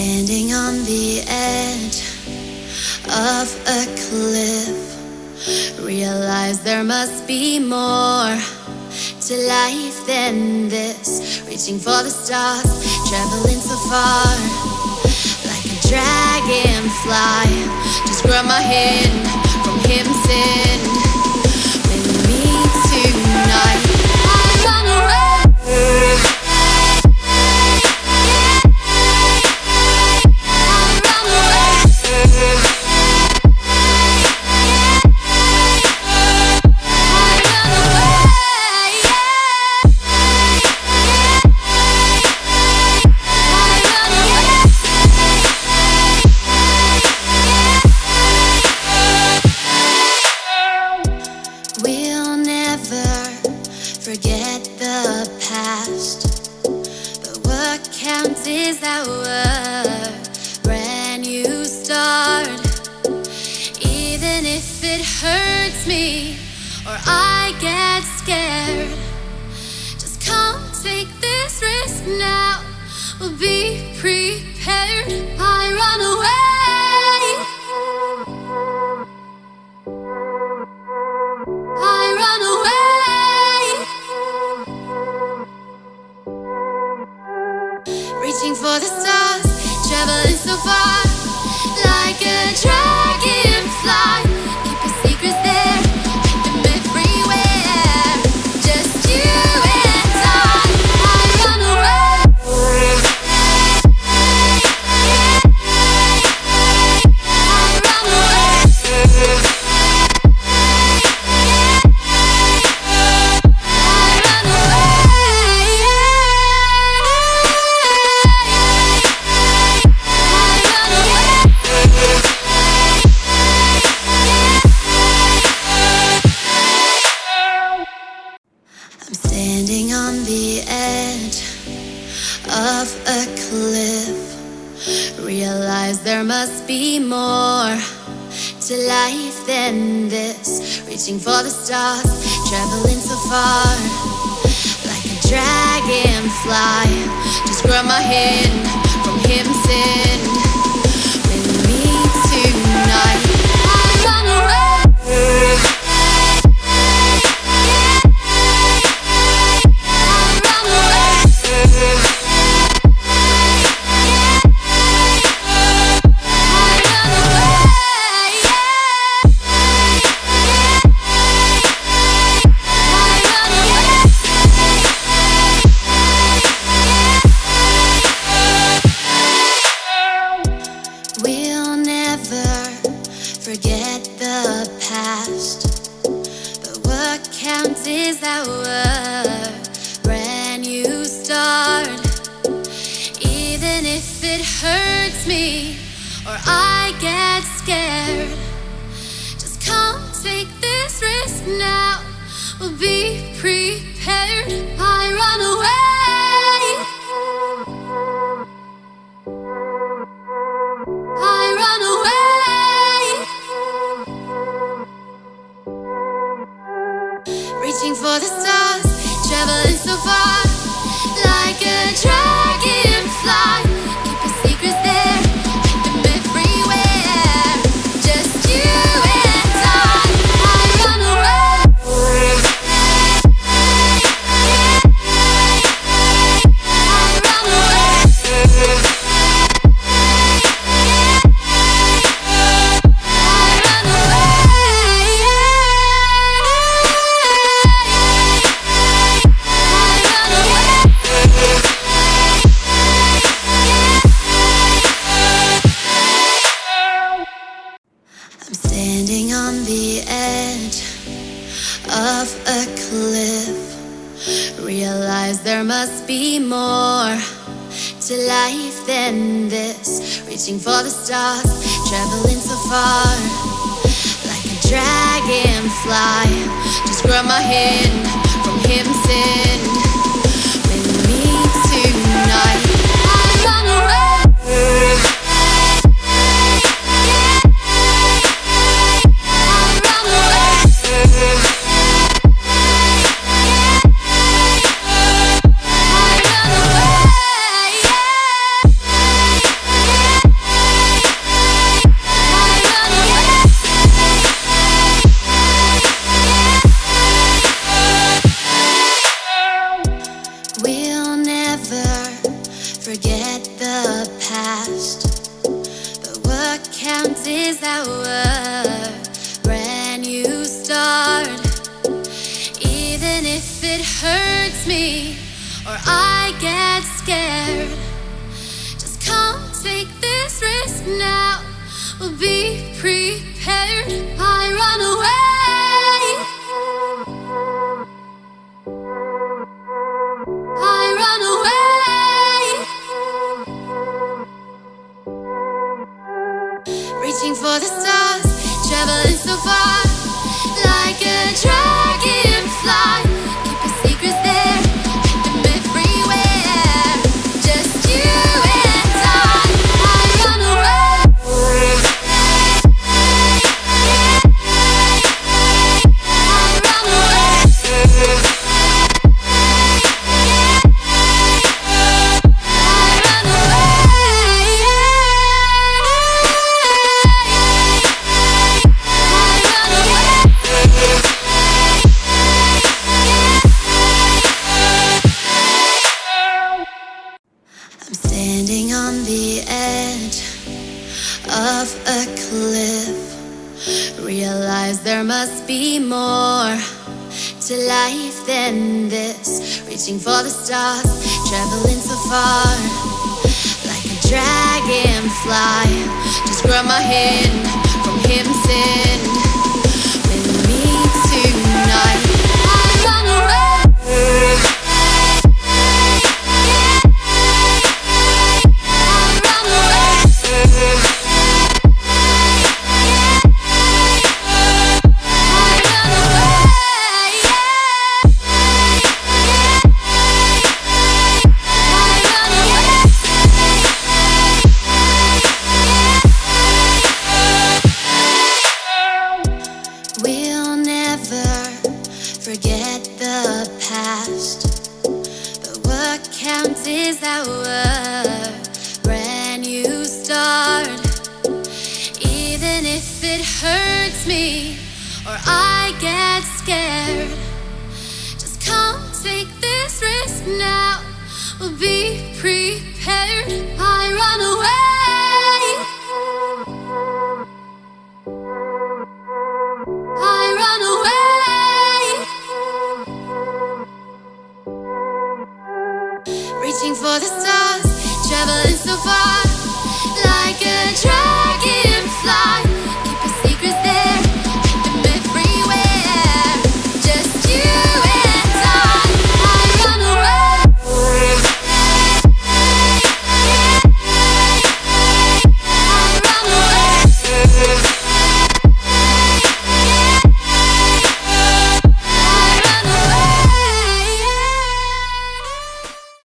standing on the edge of a cliff. Realize there must be more to life than this. Reaching for the stars, traveling so far, like a dragonfly. Just grab my hand from heaven's sin. With me tonight, I run away. Forget the past, but what counts is our brand new start. Even if it hurts me or I get scared, just come take this risk now. We'll be prepared. I run away. I run away. Reaching for the stars, traveling so far, like a dragonfly. Keep your secrets there, hide them everywhere. Just you and I run away. I run away. Standing on the edge of a cliff. Realize there must be more to life than this. Reaching for the stars, traveling so far, like a dragonfly. Just grab my hand from heaven's sin. With me tonight, I run away. We'll never forget the past, but what counts is our brand new start. Even if it hurts me or I get scared, just come take this risk now. We'll be prepared. I run away. I run away. Reaching for the stars, traveling so far, like a dragonfly. Keep your secrets there, hide them everywhere. Just you and I run away. I run away. I'm standing on the edge of a cliff. Realize there must be more to life than this. Reaching for the stars, traveling so far, like a dragonfly. Just grab my hand from heaven's sin. With me tonight, I run away. forget the past, but what counts is our brand new start. Even if it hurts me or I get scared, just come take this risk now. We'll be prepared. I run away. I run away. Reaching for the stars, traveling so far, like a dragonfly. Keep your secrets there, hide them everywhere. Just you and I run away. I run away. I'm standing on the edge of a cliff. Realize there must be more to life than this. Reaching for the stars, traveling so far, like a dragonfly. Just grab my hand from here and sit.